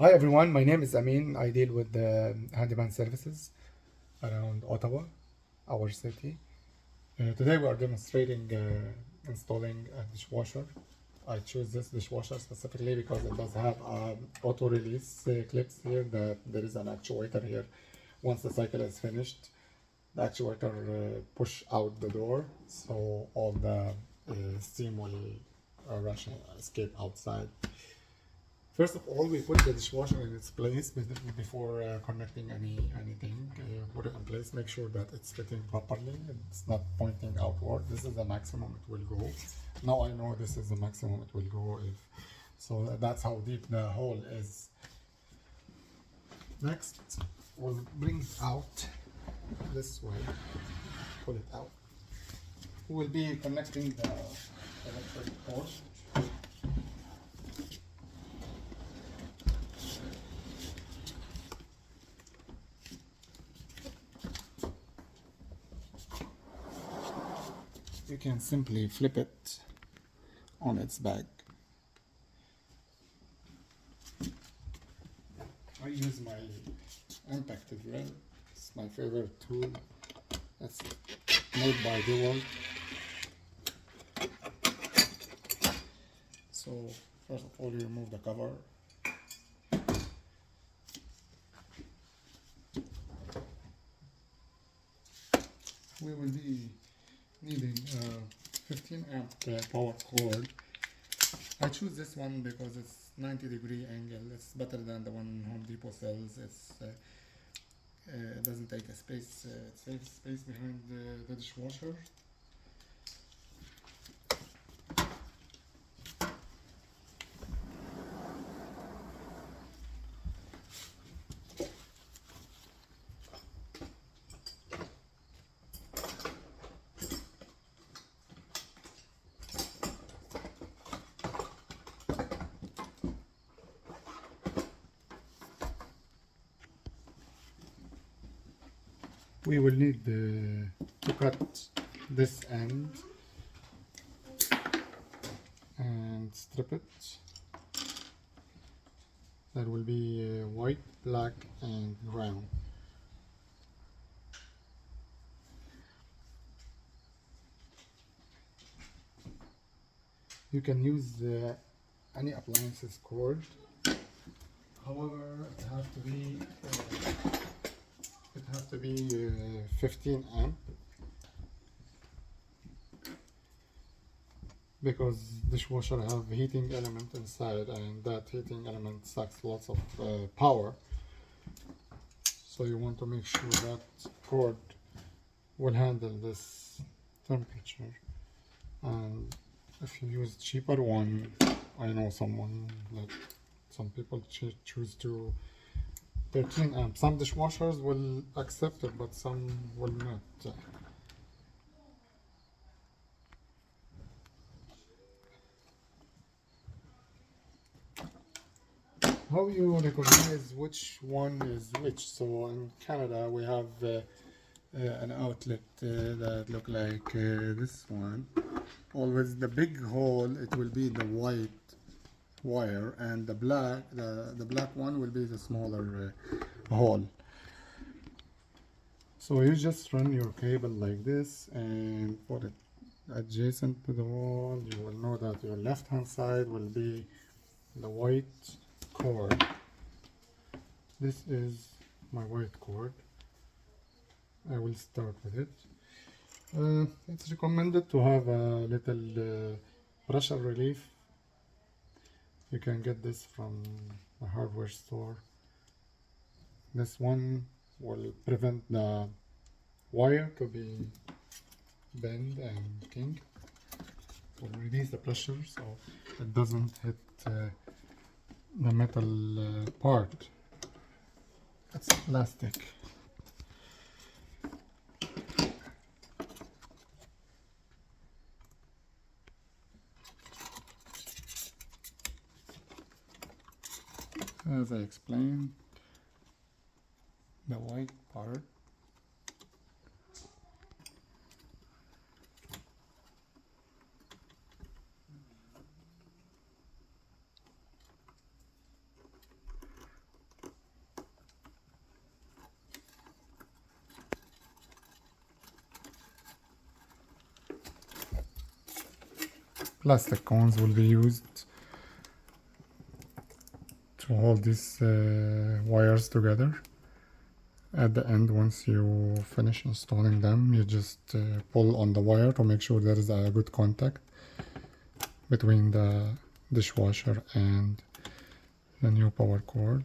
Hi everyone, my name is Amin. I deal with the handyman services around Ottawa, our city. Today we are demonstrating installing a dishwasher. I choose this dishwasher specifically because it does have auto release clips here. That there is an actuator here. Once the cycle is finished, the actuator push out the door, so all the steam will rush and escape outside. First of all, we put the dishwasher in its place before connecting anything. Put it in place, make sure that it's fitting properly. It's not pointing outward. This is the maximum it will go. Now I know this is the maximum it will go. If so, that's how deep the hole is. Next, we'll bring it out this way. Pull it out. We'll be connecting the electric cord. You can simply flip it on its back. I use my impact drill. It's my favorite tool. It's made by DeWalt. So first of all, you remove the cover. We will be needing a 15 amp power cord. I choose this one because it's 90-degree angle. It's better than the one Home Depot sells. It doesn't take a space. It saves space behind the dishwasher. We will need to cut this end and strip it. That will be white, black and brown. You can use any appliances cord. However, it has to be 15 amp because dishwasher have heating element inside, and that heating element sucks lots of power. So you want to make sure that cord will handle this temperature. And if you use cheaper one, I know some people choose to 13 amp. Some dishwashers will accept it, but some will not. How you recognize which one is which? So in Canada we have an outlet that look like this one. Always the big hole, it will be the white wire, and the black one will be the smaller hole. So you just run your cable like this and put it adjacent to the wall. You will know that your left hand side will be the white cord. This is my white cord. I will start with it. It's recommended to have a little pressure relief. You can get this from a hardware store. This one will prevent the wire to be bend and kink. It will release the pressure so it doesn't hit the metal part. It's plastic. As I explained, the white part plastic cones will be used to hold these wires together. At the end, once you finish installing them, you just pull on the wire to make sure there is a good contact between the dishwasher and the new power cord.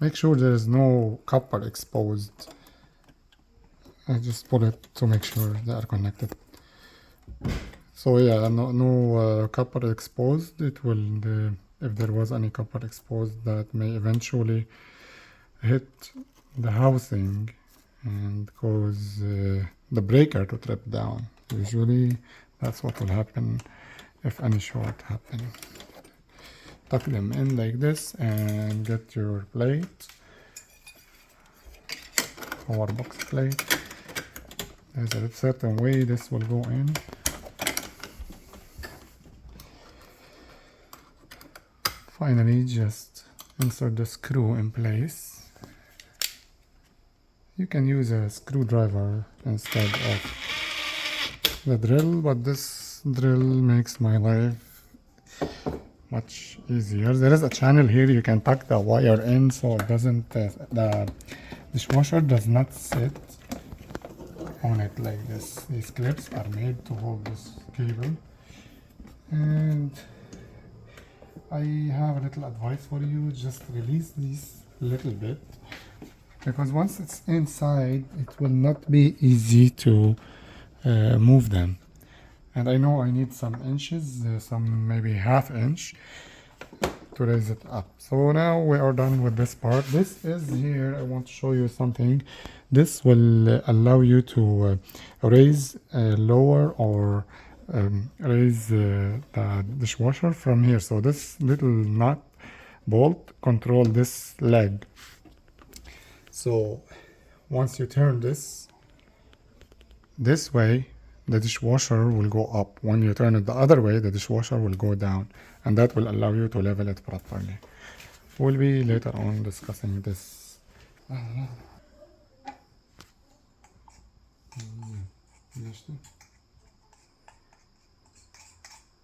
Make sure there is no copper exposed. I just pull it to make sure they are connected. So yeah, no copper exposed. It will, if there was any copper exposed, that may eventually hit the housing and cause the breaker to trip down. Usually that's what will happen if any short happen. Tuck them in like this and get your plate, power box plate. There's a certain way this will go in. Finally, just insert the screw in place. You can use a screwdriver instead of the drill, but this drill makes my life much easier. There is a channel here you can tuck the wire in so it doesn't, the dishwasher does not sit on it like this. These clips are made to hold this cable. And I have a little advice for you, just release these a little bit, because once it's inside it will not be easy to move them. And I know I need some inches, some maybe half inch to raise it up. So now we are done with this part. This is here, I want to show you something. This will allow you to raise, lower or raise the dishwasher from here. So this little nut bolt control this leg. So once you turn this way, the dishwasher will go up. When you turn it the other way, the dishwasher will go down, and that will allow you to level it properly. We'll be later on discussing this.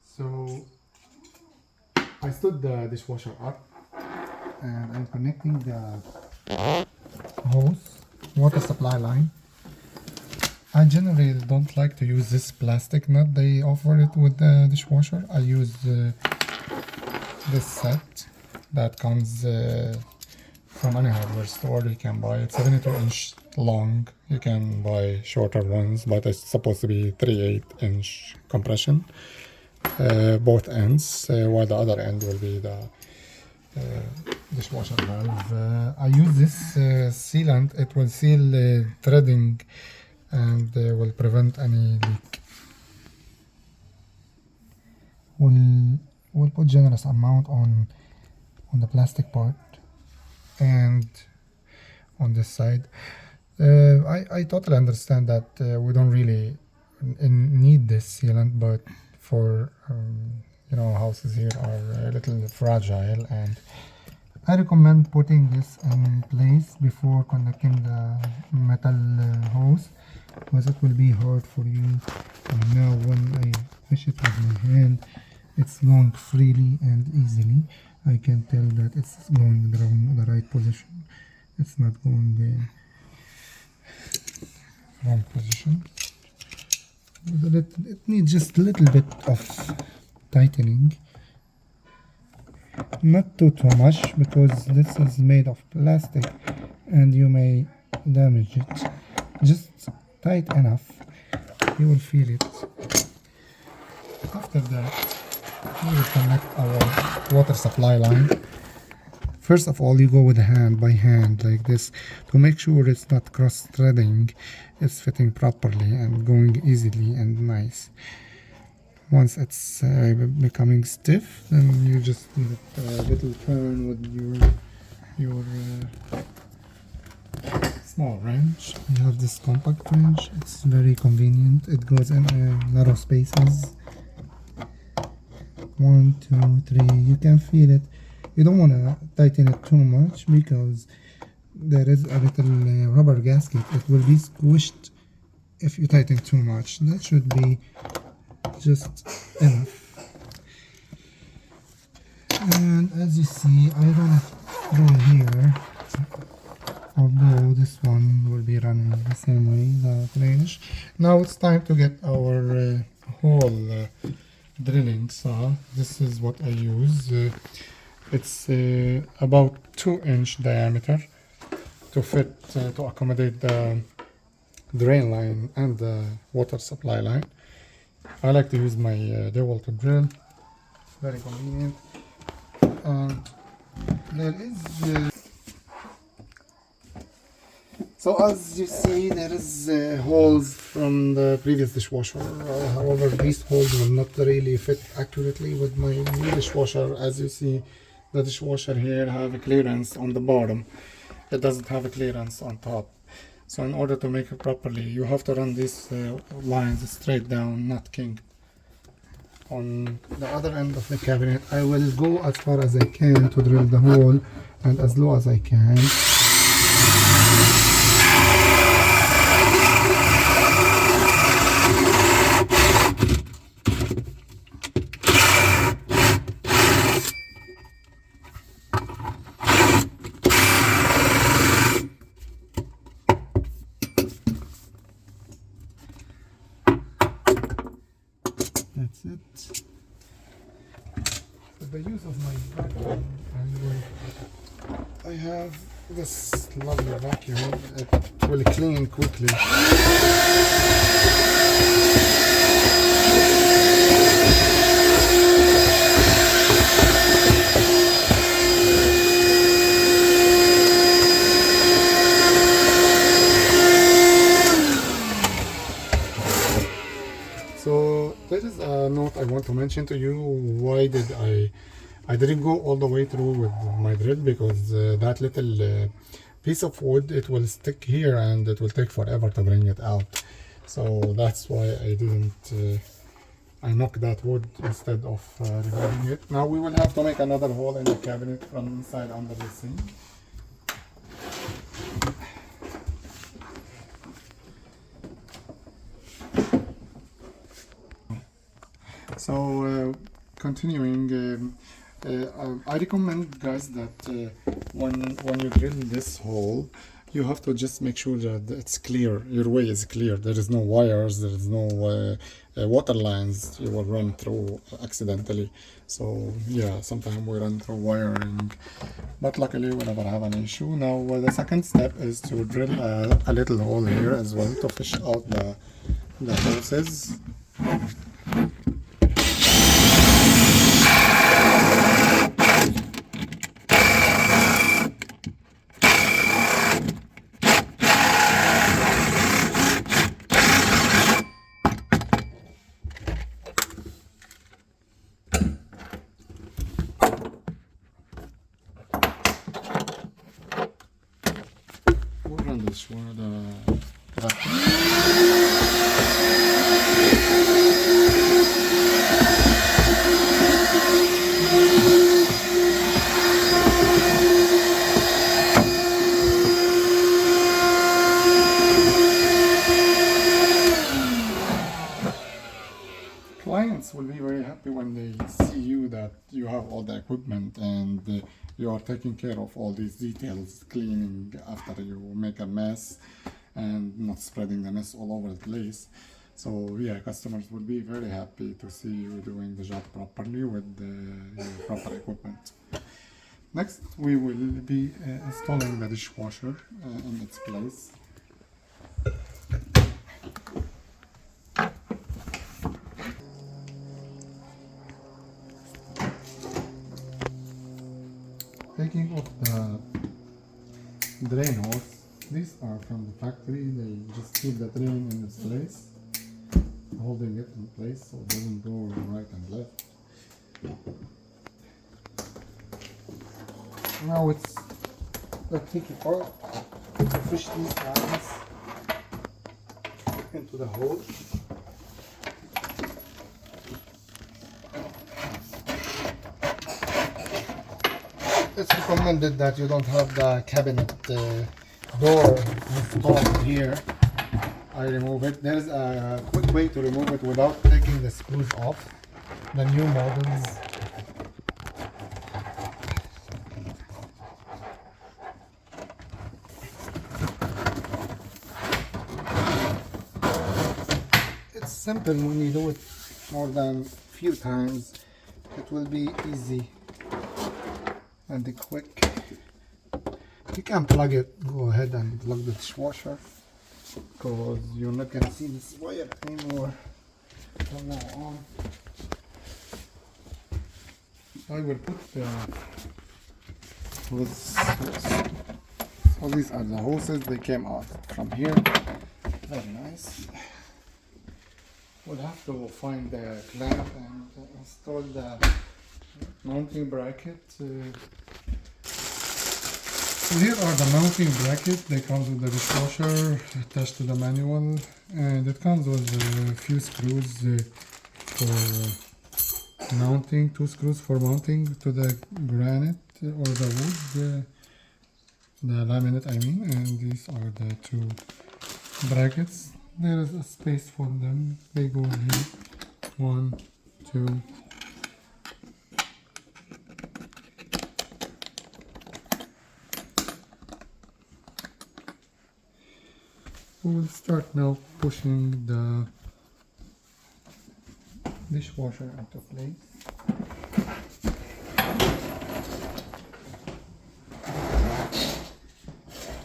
So I stood the dishwasher up and I'm connecting the hose, water supply line. I generally don't like to use this plastic nut they offer it with the dishwasher. I use this set that comes from any hardware store. You can buy it 72-inch long. You can buy shorter ones, but it's supposed to be 3/8-inch compression, both ends, while the other end will be the dishwasher valve. I use this sealant. It will seal threading and will prevent any leak. We'll put generous amount on the plastic part and on this side. I totally understand that we don't really need this sealant, but for you know, houses here are a little fragile, and I recommend putting this in place before connecting the metal hose, because it will be hard for you. And now when I push it with my hand, it's going freely and easily. I can tell that it's going the right position. It's not going the wrong position. It needs just a little bit of tightening. Not too much, because this is made of plastic and you may damage it. Just tight enough, you will feel it. After that, we will connect our water supply line. First of all, you go with hand by hand like this to make sure it's not cross-threading, it's fitting properly and going easily and nice. Once it's becoming stiff, then you just give it a little turn with your small wrench. You have this compact wrench. It's very convenient. It goes in narrow spaces. 1, 2, 3. You can feel it. You don't want to tighten it too much, because there is a little rubber gasket. It will be squished if you tighten too much. That should be just enough. And as you see, I run it through here, although this one will be running the same way, the drainage. Now it's time to get our hole drilling saw. This is what I use. It's about 2-inch diameter to fit, to accommodate the drain line and the water supply line. I like to use my DeWalt drill, very convenient. And there is so as you see, there is holes from the previous dishwasher. However, these holes will not really fit accurately with my new dishwasher. As you see, the dishwasher here have a clearance on the bottom. It doesn't have a clearance on top. So in order to make it properly, you have to run these lines straight down, not kinked. On the other end of the cabinet, I will go as far as I can to drill the hole and as low as I can. That's it. With the use of my vacuum, I have this lovely vacuum. It will clean quickly. So there is a note I want to mention to you. Why did I didn't go all the way through with my drill, because that little piece of wood, it will stick here and it will take forever to bring it out. So that's why I didn't I knocked that wood instead of removing it. Now we will have to make another hole in the cabinet from inside under the sink. So continuing, I recommend, guys, that when you drill this hole, you have to just make sure that it's clear, your way is clear. There is no wires, there is no water lines you will run through accidentally. So yeah, sometimes we run through wiring, but luckily we never have an issue. Now the second step is to drill a little hole here as well to fish out the hoses. We'll run this one. Clients will be very happy when they see you that you have all the equipment and you are taking care of all these details, cleaning after you make a mess and not spreading the mess all over the place. So yeah, customers will be very happy to see you doing the job properly with your proper equipment. Next, we will be installing the dishwasher in its place. Taking off the drain hose. These are from the factory. They just keep the drain in its place, holding it in place so it doesn't go right and left. Now it's the tricky part to fish these lines into the hole. it's recommended that you don't have the cabinet door installed here. I remove it. There's a quick way to remove it without taking the screws off. The new models. It's simple when you do it more than a few times. It will be easy and quick. You can plug it. Go ahead and plug the dishwasher, because you're not gonna see this wire anymore from now on. I will put the hose. So these are the hoses. They came out from here. Very nice. We'll have to find the clamp and install the mounting bracket. Here are the mounting brackets. They come with the dishwasher attached to the manual, and it comes with a few screws for mounting, 2 screws for mounting to the granite or the wood, the laminate I mean, and these are the 2 brackets. There is a space for them. They go here, 1, 2. We'll start now pushing the dishwasher into place.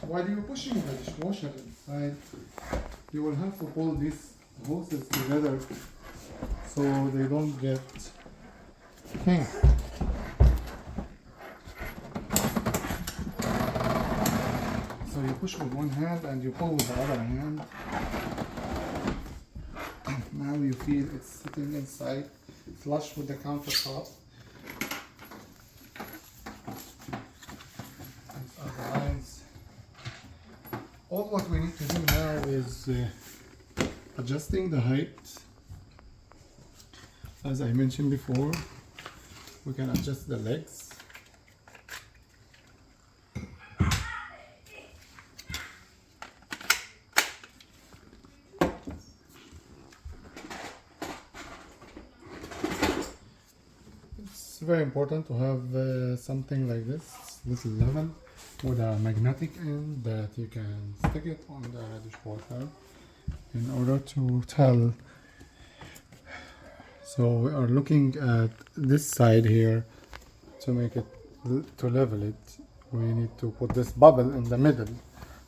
While you're pushing the dishwasher inside, you will have to pull these hoses together so they don't get kinked. So you push with one hand and you pull with the other hand. Now you feel it's sitting inside, flush with the countertop. These are the lines. All what we need to do now is adjusting the height. As I mentioned before, we can adjust the legs. It's very important to have something like this little level with a magnetic end that you can stick it on the dishwasher in order to tell. So we are looking at this side here to make it, to level it. We need to put this bubble in the middle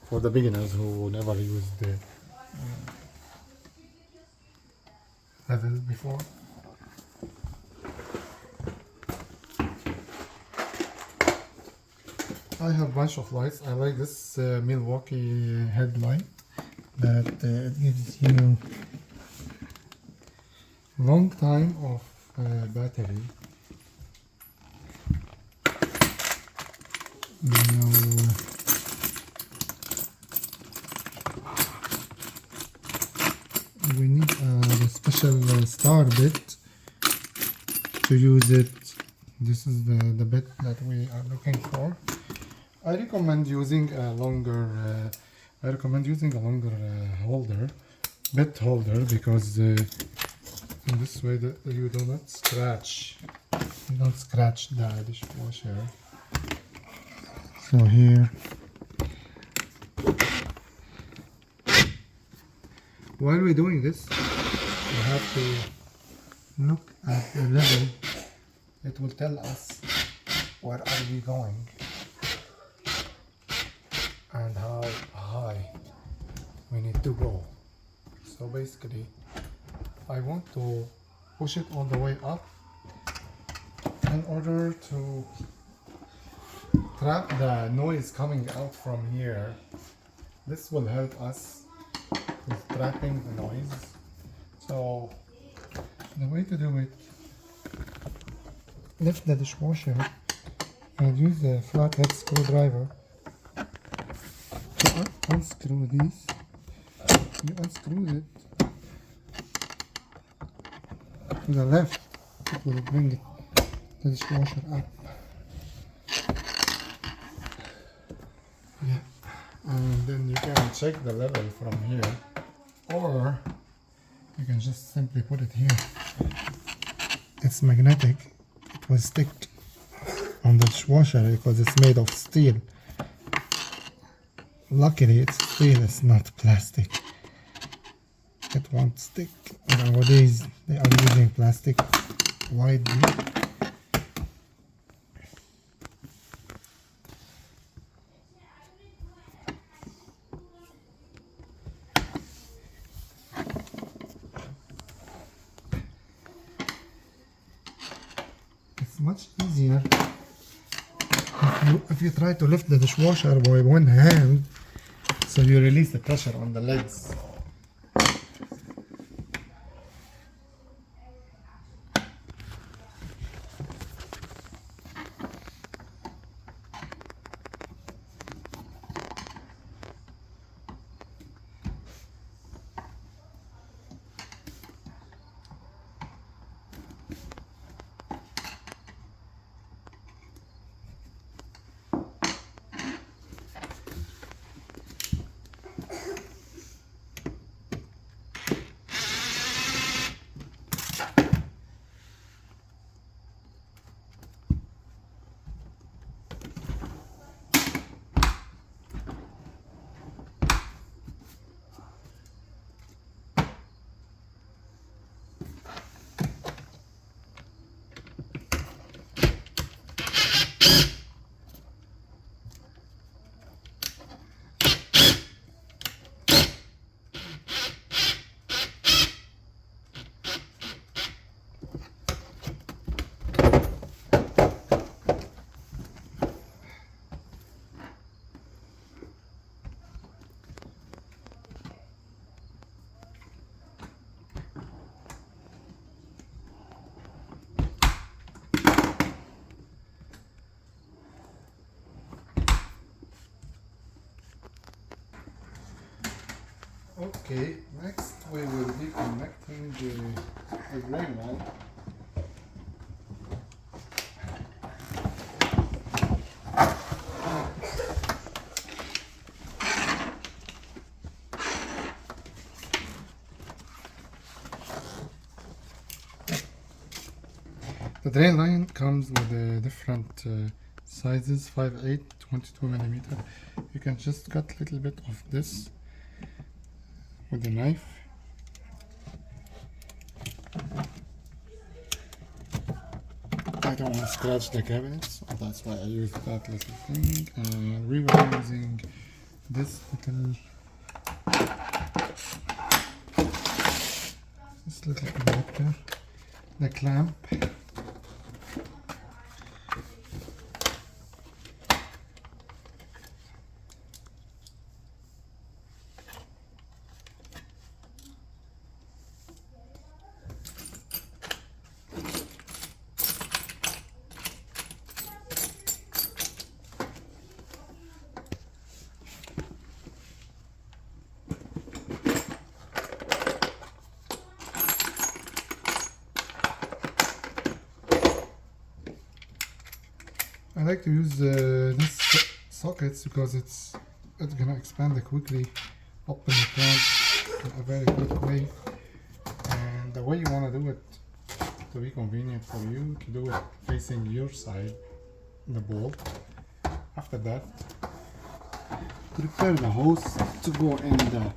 for the beginners who never used the level before. I have a bunch of lights. I like this Milwaukee headlight that it gives you long time of battery. Now, we need a special star bit to use it. This is the bit that we are looking for. I recommend using a longer holder, bit holder, because in this way that you do not scratch. You don't scratch the dishwasher. So here, while we're doing this, we have to look at the level. It will tell us where are we going and how high we need to go. So basically, I want to push it all the way up in order to trap the noise coming out from here. This will help us with trapping the noise. So the way to do it, lift the dishwasher and use a flathead screwdriver to unscrew these. You unscrew it to the left, it will bring it, the dishwasher up. and then you can check the level from here, or you can just simply put it here. It's magnetic. It will stick on the dishwasher because it's made of steel. Luckily it's steel, it's not plastic. It won't stick. Nowadays they are using plastic widely. It's much easier if you try to lift the dishwasher by one hand, so you release the pressure on the legs. Okay, next we will be connecting the drain line. The drain line comes with different sizes, 5/8, 22mm. You can just cut a little bit of this with a knife. I don't want to scratch the cabinets, so that's why I use that little thing. And we were using this little connector, the clamp. I like to use these sockets because it's gonna expand quickly, open the clamp in a very quick way. And the way you wanna do it to be convenient for you, to do it facing your side, the bolt. After that, prepare the hose to go in the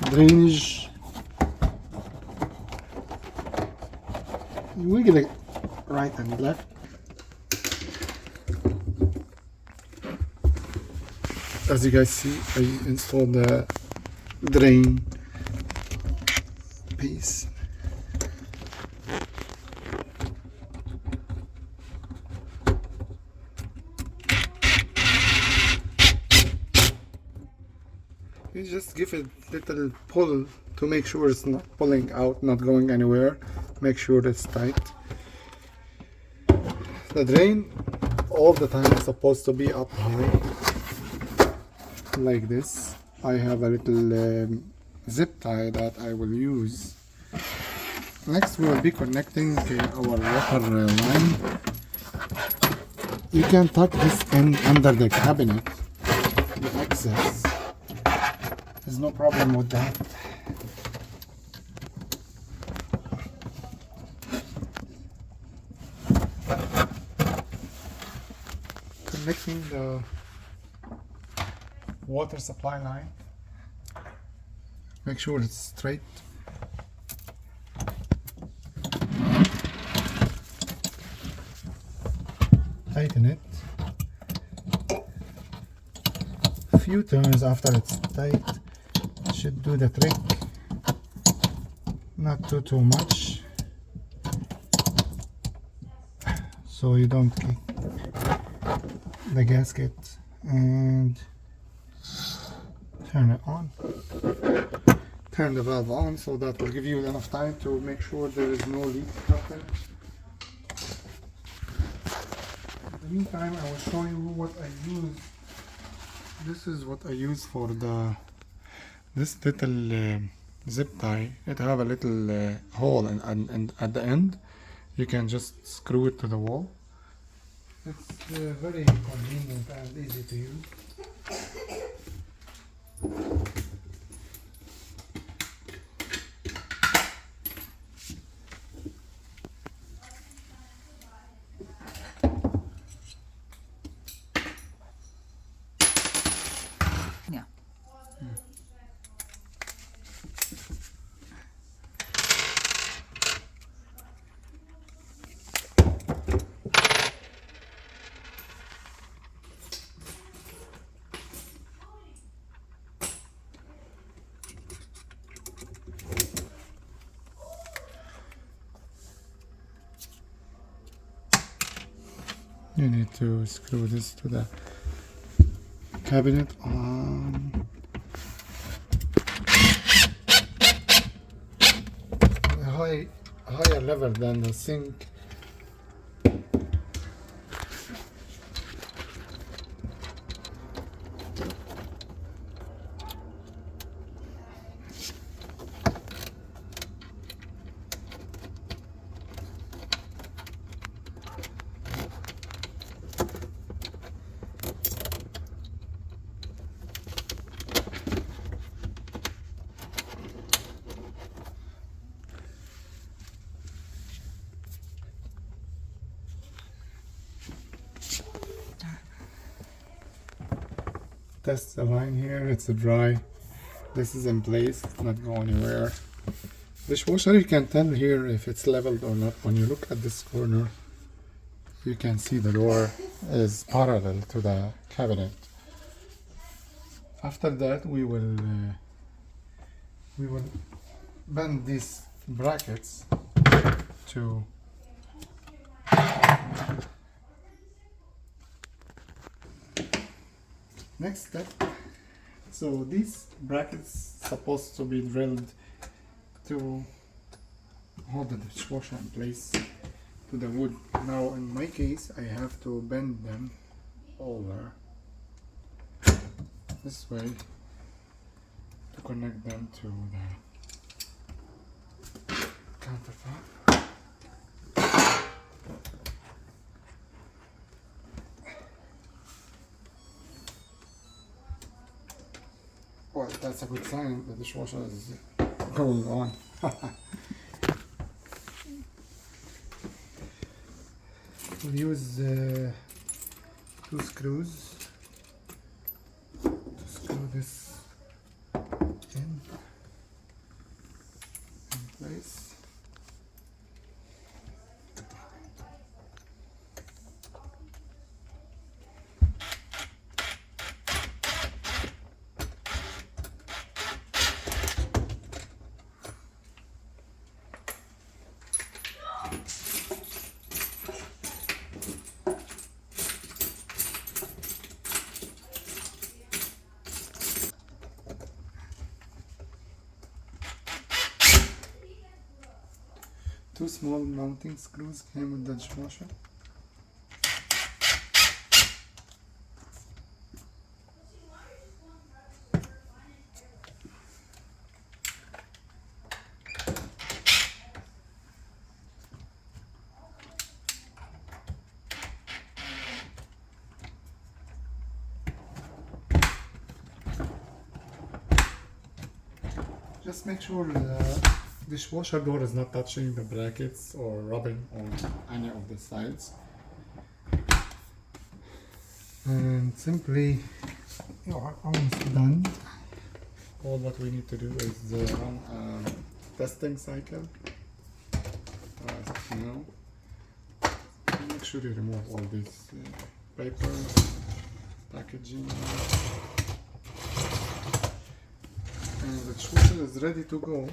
drainage. You wiggle it right and left. As you guys see, I installed the drain piece. You just give it a little pull to make sure it's not pulling out, not going anywhere. Make sure it's tight. The drain all the time is supposed to be up high, like this. I have a little zip tie that I will use. Next we will be connecting our water line. You can tuck this in under the cabinet. The access. There's no problem with that. Connecting the water supply line. Make sure it's straight. Tighten it. A few turns after it's tight should do the trick. Not too much, so you don't kick the gasket, and turn it on. Turn the valve on, so that will give you enough time to make sure there is no leak happen. In the meantime, I will show you what I use. This is what I use for this little zip tie. It have a little hole and at the end you can just screw it to the wall. It's very convenient and easy to use. Yeah. You need to screw this to the cabinet on a higher level than the sink. Test the line here, it's dry. This is in place, it's not going anywhere. Dishwasher, you can tell here if it's leveled or not. When you look at this corner, you can see the door is parallel to the cabinet. After that, we will bend these brackets to next step. So these brackets supposed to be drilled to hold the dishwasher in place to the wood. Now in my case, I have to bend them over this way to connect them to the countertop. Well, that's a good sign. The dishwasher is going on. We'll use 2 screws to screw this in place. Two small mounting screws came with the dishwasher. Just make sure the dishwasher door is not touching the brackets or rubbing on any of the sides. And simply, you are almost done. All what we need to do is run a testing cycle. Now, make sure you remove all this paper, packaging. And the dishwasher is ready to go.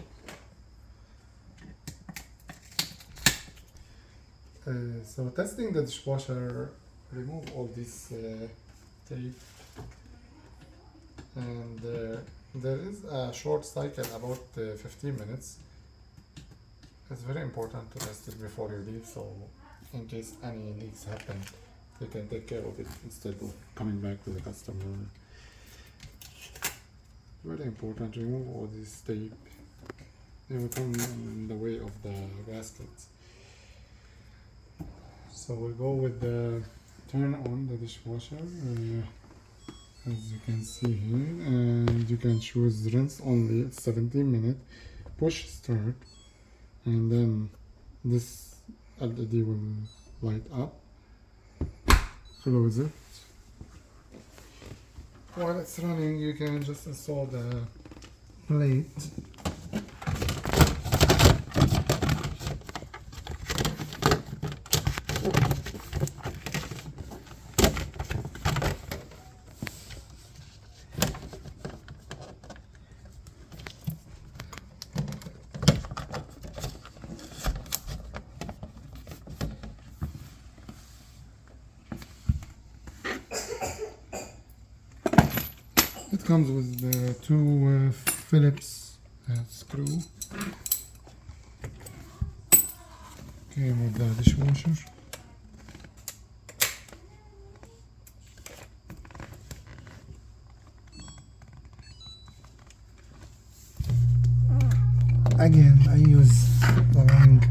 So testing the dishwasher, remove all this tape, and there is a short cycle about 15 minutes. It's very important to test it before you leave, so in case any leaks happen, you can take care of it instead of coming back to the customer. Very important, remove all this tape. It will come in the way of the gaskets. So we'll go with the turn on the dishwasher, as you can see here, and you can choose rinse only. It's 17 minutes. Push start, and then this LED will light up. Close it. While it's running, you can just install the plate. It comes with the two Phillips screw. Came with the dishwasher. Again, I use the long